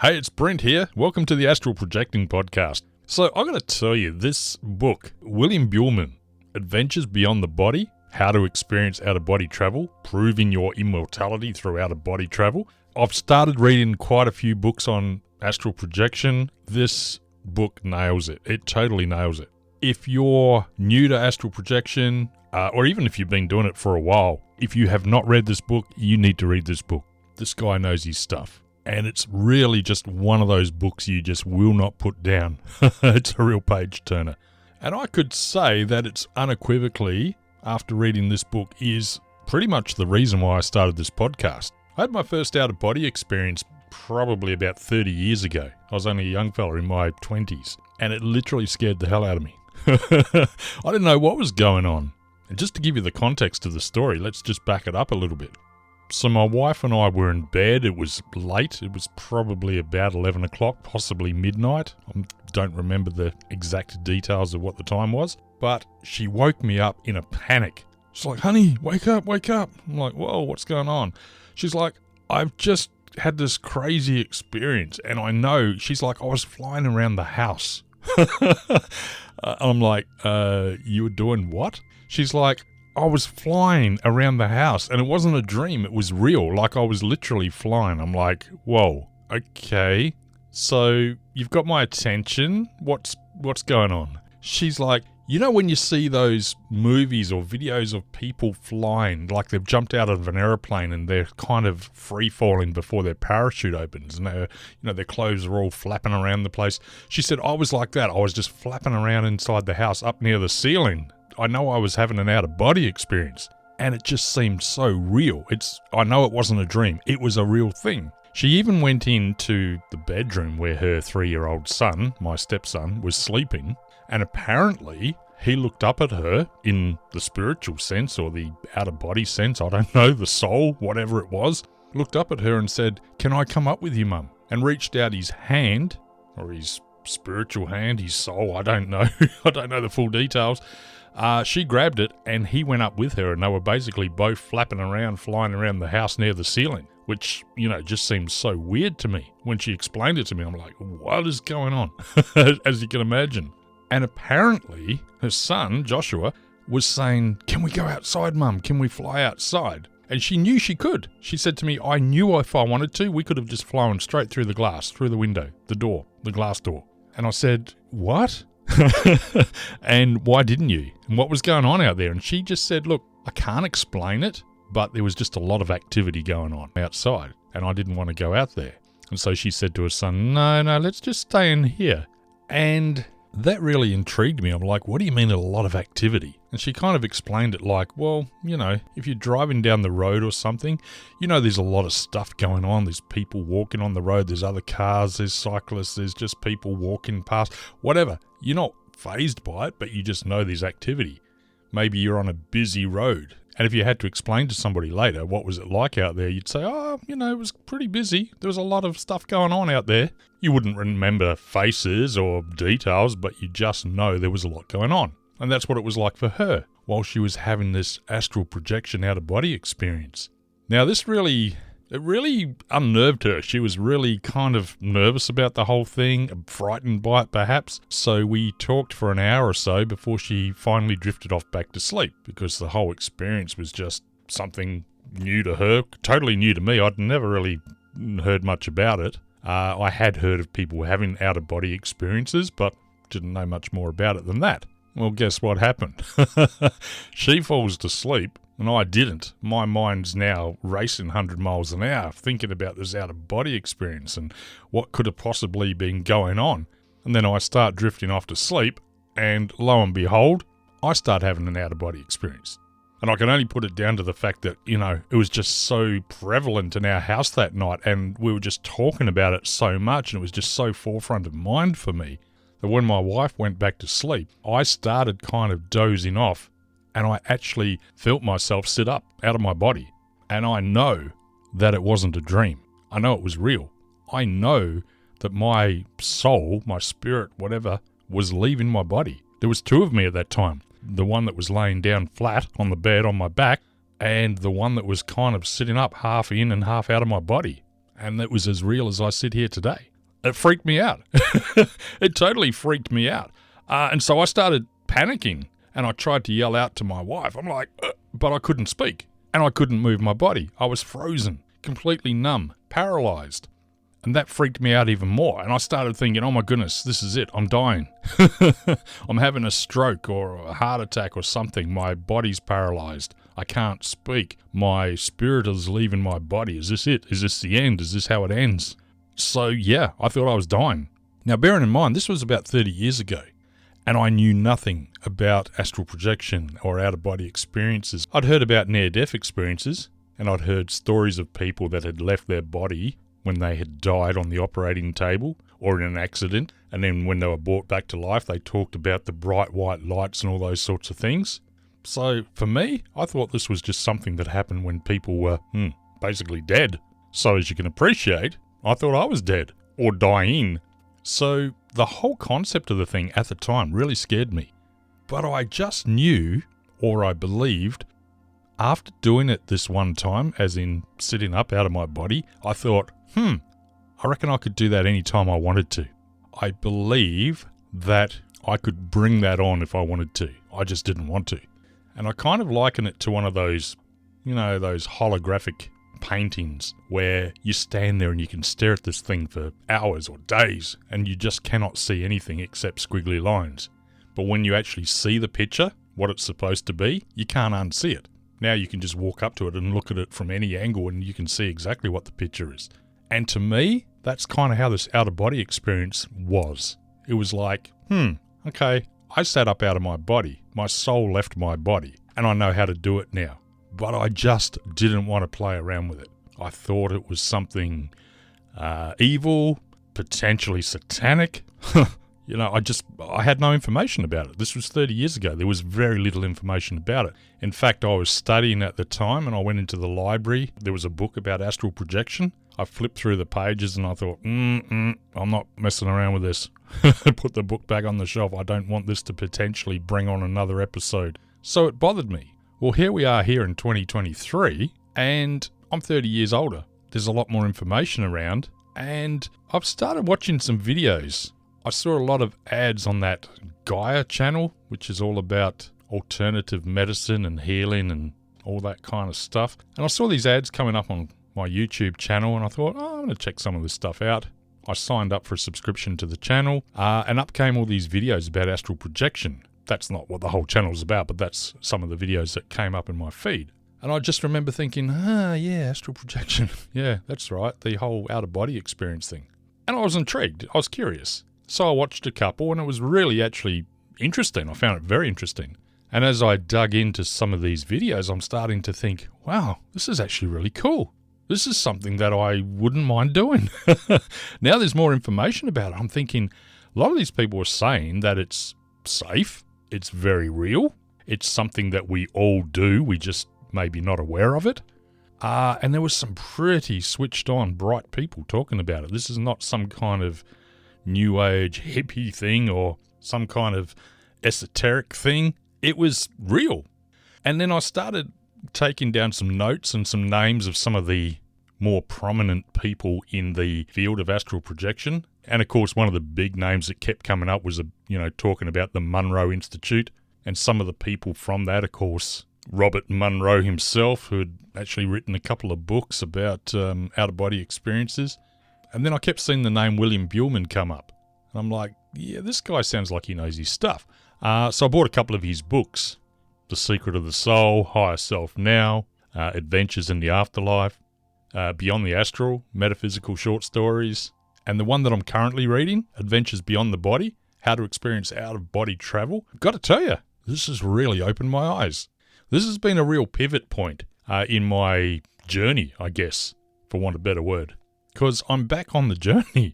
Hey, it's Brent here. Welcome to the Astral Projecting Podcast. So I'm going to tell you this book, William Buhlman, Adventures Beyond the Body, How to Experience Out-of-Body Travel, Proving Your Immortality Through Out-of-Body Travel. I've started reading quite a few books on astral projection. This book nails it. It totally nails it. If you're new to astral projection, or even if you've been doing it for a while, if you have not read this book, you need to read this book. This guy knows his stuff. And it's really just one of those books you just will not put down. It's a real page turner. And I could say that it's unequivocally, after reading this book, is pretty much the reason why I started this podcast. I had my first out-of-body experience probably about 30 years ago. I was only a young fella in my 20s, and it literally scared the hell out of me. I didn't know what was going on. And just to give you the context of the story, let's just back it up a little bit. So my wife and I were in bed. It was late. It was probably about 11 o'clock, possibly midnight. I don't remember the exact details of what the time was, but she woke me up in a panic. She's like, honey, wake up, wake up. I'm like, whoa, what's going on? She's like, I've just had this crazy experience. And I know, she's like, I was flying around the house. I'm like, you were doing what? She's like, I was flying around the house, and it wasn't a dream, it was real, like I was literally flying. I'm like, whoa, okay, so you've got my attention, what's going on? She's like, you know when you see those movies or videos of people flying, like they've jumped out of an aeroplane and they're kind of free-falling before their parachute opens, and their clothes are all flapping around the place. She said, I was like that, I was just flapping around inside the house up near the ceiling. I know I was having an out-of-body experience, and it just seemed so real. I know it wasn't a dream. It was a real thing. She even went into the bedroom where her 3-year-old son, my stepson, was sleeping, and apparently he looked up at her in the spiritual sense or the out-of-body sense, I don't know, the soul, whatever it was, looked up at her and said, can I come up with you, Mum? And reached out his hand, or his spiritual hand, his soul, I don't know. I don't know the full details. She grabbed it and he went up with her, and they were basically both flapping around, flying around the house near the ceiling, which, just seemed so weird to me. When she explained it to me, I'm like, what is going on? As you can imagine. And apparently her son, Joshua, was saying, can we go outside, Mum? Can we fly outside? And she knew she could. She said to me, I knew if I wanted to, we could have just flown straight through the glass, through the window, the door, the glass door. And I said, what? And why didn't you? And what was going on out there? And she just said, look, I can't explain it, but there was just a lot of activity going on outside, and I didn't want to go out there. And so she said to her son, no, let's just stay in here. And that really intrigued me. I'm like, what do you mean a lot of activity? And she kind of explained it like, well, if you're driving down the road or something, there's a lot of stuff going on. There's people walking on the road. There's other cars. There's cyclists. There's just people walking past, whatever. You're not fazed by it, but you just know there's activity. Maybe you're on a busy road. And if you had to explain to somebody later what was it like out there, you'd say, it was pretty busy. There was a lot of stuff going on out there. You wouldn't remember faces or details, but you just know there was a lot going on. And that's what it was like for her while she was having this astral projection out-of-body experience. Now, it really unnerved her. She was really kind of nervous about the whole thing, frightened by it perhaps. So we talked for an hour or so before she finally drifted off back to sleep, because the whole experience was just something new to her, totally new to me. I'd never really heard much about it. I had heard of people having out-of-body experiences, but didn't know much more about it than that. Well, guess what happened? She falls to sleep, and I didn't. My mind's now racing 100 miles an hour, thinking about this out-of-body experience and what could have possibly been going on. And then I start drifting off to sleep, and lo and behold, I start having an out-of-body experience. And I can only put it down to the fact that, it was just so prevalent in our house that night, and we were just talking about it so much, and it was just so forefront of mind for me that when my wife went back to sleep, I started kind of dozing off, and I actually felt myself sit up out of my body. And I know that it wasn't a dream. I know it was real. I know that my soul, my spirit, whatever, was leaving my body. There was two of me at that time. The one that was laying down flat on the bed on my back, and the one that was kind of sitting up half in and half out of my body. And that was as real as I sit here today. It freaked me out. It totally freaked me out. And so I started panicking, and I tried to yell out to my wife. I'm like, but I couldn't speak, and I couldn't move my body. I was frozen, completely numb, paralyzed. And that freaked me out even more. And I started thinking, oh my goodness, this is it. I'm dying. I'm having a stroke or a heart attack or something. My body's paralyzed. I can't speak. My spirit is leaving my body. Is this it? Is this the end? Is this how it ends? So yeah, I thought I was dying. Now bearing in mind, this was about 30 years ago. And I knew nothing about astral projection or out-of-body experiences. I'd heard about near-death experiences, and I'd heard stories of people that had left their body when they had died on the operating table or in an accident, and then when they were brought back to life, they talked about the bright white lights and all those sorts of things. So for me, I thought this was just something that happened when people were basically dead. So as you can appreciate, I thought I was dead or dying. So the whole concept of the thing at the time really scared me. But I just knew, or I believed, after doing it this one time, as in sitting up out of my body, I thought, I reckon I could do that any time I wanted to. I believe that I could bring that on if I wanted to. I just didn't want to. And I kind of liken it to one of those, those holographic paintings where you stand there and you can stare at this thing for hours or days and you just cannot see anything except squiggly lines. But when you actually see the picture, what it's supposed to be, you can't unsee it. Now you can just walk up to it and look at it from any angle and you can see exactly what the picture is. And to me, that's kind of how this out-of-body experience was. It was like, okay, I sat up out of my body. My soul left my body, and I know how to do it now. But I just didn't want to play around with it. I thought it was something evil, potentially satanic. I had no information about it. This was 30 years ago. There was very little information about it. In fact, I was studying at the time and I went into the library. There was a book about astral projection. I flipped through the pages and I thought, I'm not messing around with this. Put the book back on the shelf. I don't want this to potentially bring on another episode. So it bothered me. Well, here we are here in 2023 and I'm 30 years older. There's a lot more information around and I've started watching some videos. I saw a lot of ads on that Gaia channel, which is all about alternative medicine and healing and all that kind of stuff. And I saw these ads coming up on my YouTube channel and I thought, I'm going to check some of this stuff out. I signed up for a subscription to the channel and up came all these videos about astral projection. That's not what the whole channel is about, but that's some of the videos that came up in my feed. And I just remember thinking, yeah, astral projection. Yeah, that's right, the whole out-of-body experience thing. And I was intrigued. I was curious. So I watched a couple and it was really actually interesting. I found it very interesting. And as I dug into some of these videos, I'm starting to think, wow, this is actually really cool. This is something that I wouldn't mind doing. Now there's more information about it. I'm thinking a lot of these people are saying that it's safe. It's very real. It's something that we all do. We just maybe not aware of it. And there was some pretty switched on, bright people talking about it. This is not some kind of new age hippie thing or some kind of esoteric thing. It was real. And then I started taking down some notes and some names of some of the more prominent people in the field of astral projection. And of course, one of the big names that kept coming up was, talking about the Monroe Institute. And some of the people from that, of course, Robert Monroe himself, who had actually written a couple of books about out-of-body experiences. And then I kept seeing the name William Buhlman come up. And I'm like, yeah, this guy sounds like he knows his stuff. So I bought a couple of his books. The Secret of the Soul, Higher Self Now, Adventures in the Afterlife, Beyond the Astral, Metaphysical Short Stories. And the one that I'm currently reading, Adventures Beyond the Body, How to Experience Out-of-Body Travel. I've got to tell you, this has really opened my eyes. This has been a real pivot point in my journey, I guess, for want of a better word. Because I'm back on the journey.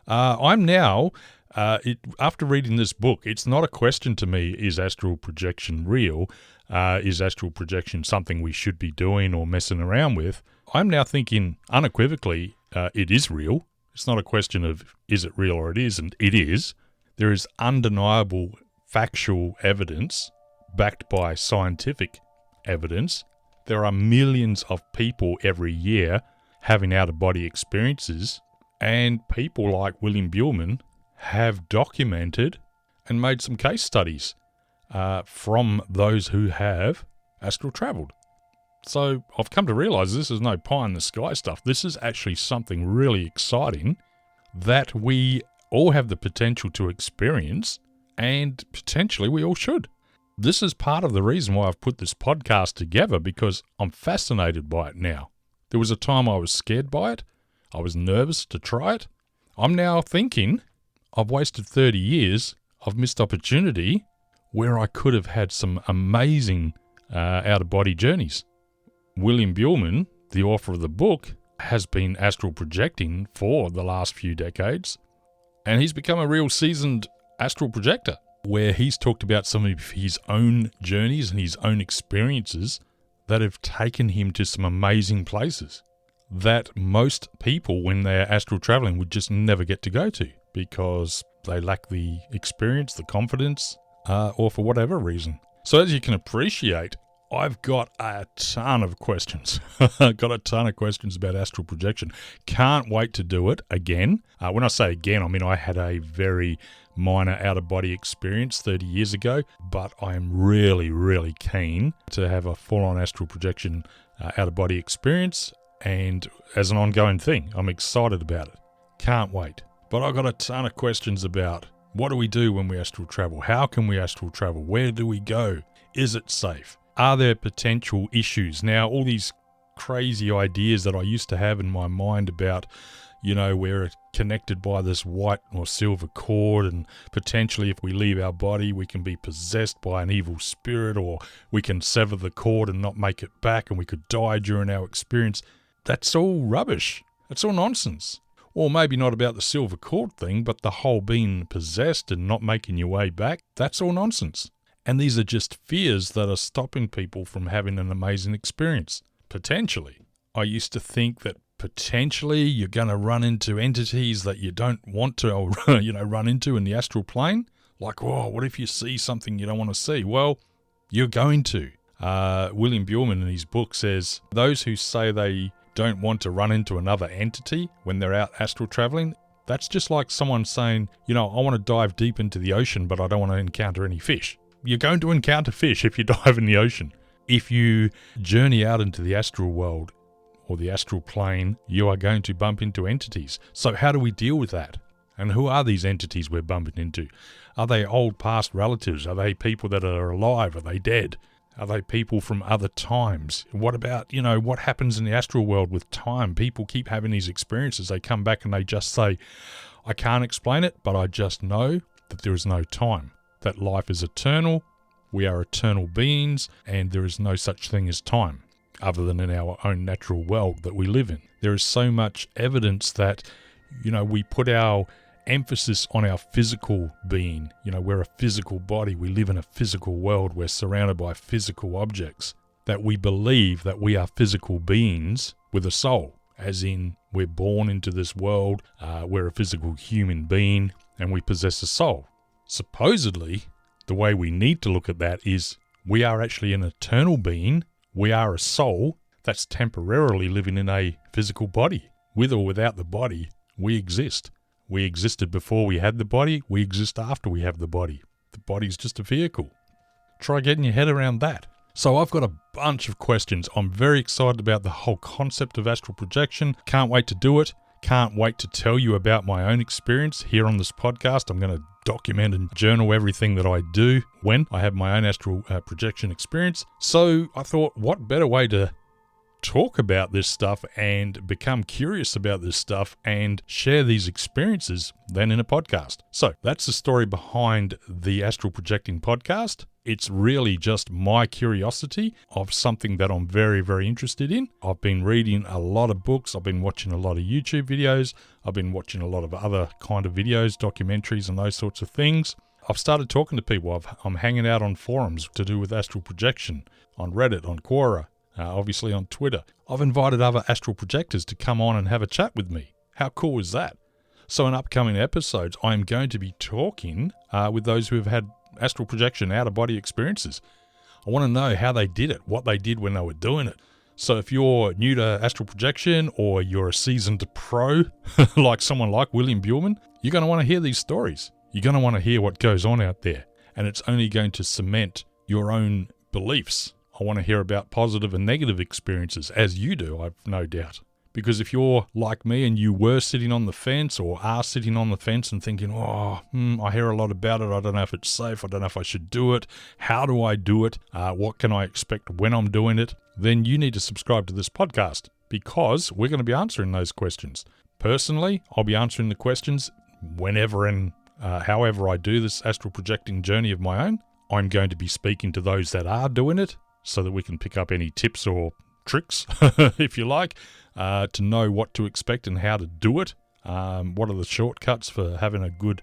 I'm now, after reading this book, it's not a question to me, is astral projection real? Is astral projection something we should be doing or messing around with? I'm now thinking unequivocally, it is real. It's not a question of is it real or it isn't. It is. There is undeniable factual evidence backed by scientific evidence. There are millions of people every year having out-of-body experiences, And people like William Buhlman have documented and made some case studies from those who have astral traveled. So I've come to realize this is no pie in the sky stuff. This is actually something really exciting that we all have the potential to experience, and potentially we all should. This is part of the reason why I've put this podcast together, because I'm fascinated by it now. There was a time I was scared by it. I was nervous to try it. I'm now thinking I've wasted 30 years of missed opportunity where I could have had some amazing out-of-body journeys. William Buhlman, the author of the book, has been astral projecting for the last few decades, and he's become a real seasoned astral projector, where he's talked about some of his own journeys and his own experiences that have taken him to some amazing places that most people, when they're astral traveling, would just never get to go to because they lack the experience, the confidence, or for whatever reason. So as you can appreciate, I've got a ton of questions. I've got a ton of questions about astral projection. Can't wait to do it again. When I say again, I mean I had a very minor out-of-body experience 30 years ago, but I am really, really keen to have a full-on astral projection out-of-body experience, and as an ongoing thing. I'm excited about it. Can't wait. But I've got a ton of questions about what do we do when we astral travel? How can we astral travel? Where do we go? Is it safe? Are there potential issues? Now, all these crazy ideas that I used to have in my mind about, we're connected by this white or silver cord, and potentially if we leave our body, we can be possessed by an evil spirit, or we can sever the cord and not make it back, and we could die during our experience. That's all rubbish. That's all nonsense. Or maybe not about the silver cord thing, but the whole being possessed and not making your way back. That's all nonsense. And these are just fears that are stopping people from having an amazing experience. Potentially. I used to think that potentially you're going to run into entities that you don't want to, run into in the astral plane. Like, what if you see something you don't want to see? Well, you're going to. William Buhlman in his book says, those who say they don't want to run into another entity when they're out astral traveling, that's just like someone saying, I want to dive deep into the ocean, but I don't want to encounter any fish. You're going to encounter fish if you dive in the ocean. If you journey out into the astral world or the astral plane, you are going to bump into entities. So how do we deal with that? And who are these entities we're bumping into? Are they old past relatives? Are they people that are alive? Are they dead? Are they people from other times? What about, what happens in the astral world with time? People keep having these experiences. They come back and they just say, I can't explain it, but I just know that there is no time. That life is eternal, we are eternal beings, and there is no such thing as time, other than in our own natural world that we live in. There is so much evidence that, we put our emphasis on our physical being. We're a physical body, we live in a physical world, we're surrounded by physical objects, that we believe that we are physical beings with a soul, as in we're born into this world, we're a physical human being, and we possess a soul. Supposedly, the way we need to look at that is we are actually an eternal being. We are a soul that's temporarily living in a physical body. With or without the body, we exist. We existed before we had the body. We exist after we have the body. The body's just a vehicle. Try getting your head around that. So I've got a bunch of questions. I'm very excited about the whole concept of astral projection. Can't wait to do it. Can't wait to tell you about my own experience here on this podcast. I'm going to document and journal everything that I do when I have my own astral projection experience. So I thought, what better way to talk about this stuff and become curious about this stuff and share these experiences than in a podcast. So that's the story behind the Astral Projecting podcast. It's really just my curiosity of something that I'm very, very interested in. I've been reading a lot of books. I've been watching a lot of YouTube videos. I've been watching a lot of other kind of videos, documentaries and those sorts of things. I've started talking to people. I'm hanging out on forums to do with astral projection, on Reddit, on Quora, obviously on Twitter. I've invited other astral projectors to come on and have a chat with me. How cool is that? So in upcoming episodes, I'm going to be talking with those who have had astral projection out-of-body experiences. I want to know how they did it, what they did when they were doing it, So if you're new to astral projection or you're a seasoned pro, like someone like William Buhlman, you're going to want to hear these stories. You're going to want to hear what goes on out there. And it's only going to cement your own beliefs. I want to hear about positive and negative experiences, as you do, I've no doubt. Because if you're like me and you were sitting on the fence or are sitting on the fence and thinking, I hear a lot about it, I don't know if it's safe, I don't know if I should do it, how do I do it, what can I expect when I'm doing it, then you need to subscribe to this podcast because we're going to be answering those questions. Personally, I'll be answering the questions whenever and however I do this astral projecting journey of my own. I'm going to be speaking to those that are doing it so that we can pick up any tips or tricks, if you like, to know what to expect and how to do it. What are the shortcuts for having a good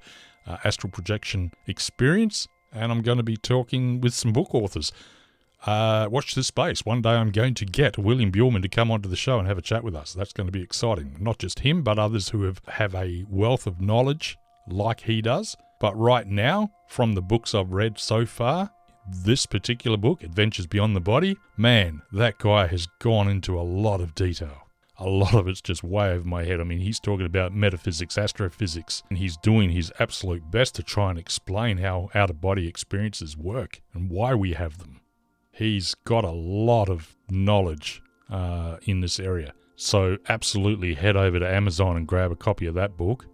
astral projection experience? And I'm going to be talking with some book authors. Watch this space. One day I'm going to get William Buhlman to come onto the show and have a chat with us. That's going to be exciting. Not just him, but others who have a wealth of knowledge like he does. But right now, from the books I've read so far, this particular book, Adventures Beyond the Body, man, that guy has gone into a lot of detail. A lot of it's just way over my head. I mean, he's talking about metaphysics, astrophysics, and he's doing his absolute best to try and explain how out-of-body experiences work and why we have them. He's got a lot of knowledge in this area. So absolutely head over to Amazon and grab a copy of that book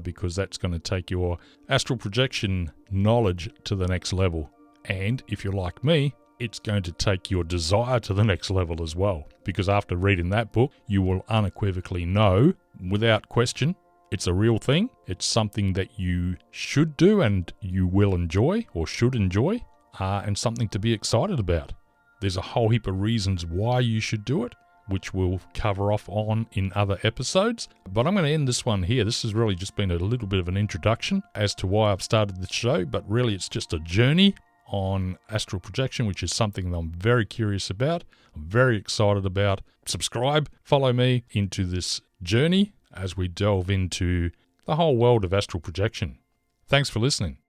because that's going to take your astral projection knowledge to the next level. And if you're like me, it's going to take your desire to the next level as well. Because after reading that book, you will unequivocally know, without question, it's a real thing. It's something that you should do and you will enjoy or should enjoy, and something to be excited about. There's a whole heap of reasons why you should do it, which we'll cover off on in other episodes. But I'm going to end this one here. This has really just been a little bit of an introduction as to why I've started the show, but really it's just a journey on astral projection, which is something that I'm very curious about, I'm very excited about. Subscribe, follow me into this journey as we delve into the whole world of astral projection. Thanks for listening.